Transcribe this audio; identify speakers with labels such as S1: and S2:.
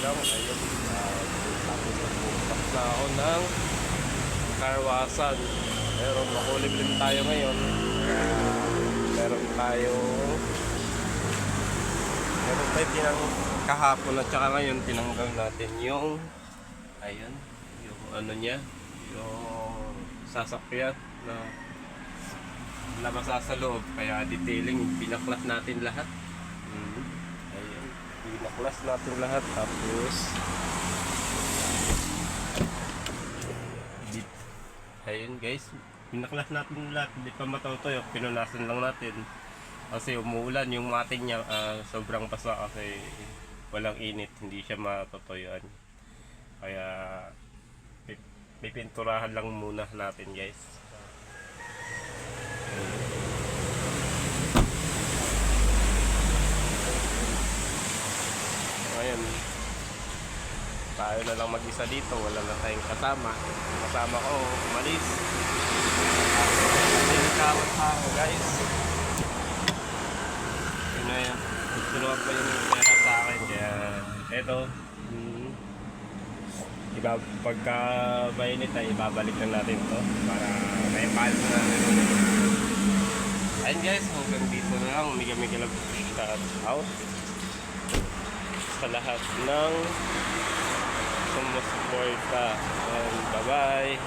S1: lang. Ayun. Tapos nagbukas na ako ng karwasan. Pero makulimlim tayo ngayon. Meron tayo tinang kahapon at saka ngayon tinanggal natin yung ayun, yung ano niya, yung sasakyan na labasa sa loob, kaya detailing pinaklas natin lahat. Ayun, pinaklas natin lahat, tapos ayun guys, pinaklas natin lahat, hindi pa matutuyo, pinunasan lang natin kasi umuulan yung mating niya. Sobrang basa kasi walang init, hindi siya matutuyuan, kaya pipinturahan lang muna natin guys. Ngayon tayo na lang mag-isa dito, wala na tayong kasama ko umalis. Sinikawat tayo guys. Yun na yan, tulungan pa yung pera sa akin, kaya eto, pagka mainit ay ibabalik na natin to para may palo na natin. Ayun guys, hanggang dito na lang. Mega love shout out sa lahat ng sumusuporta, and bye bye.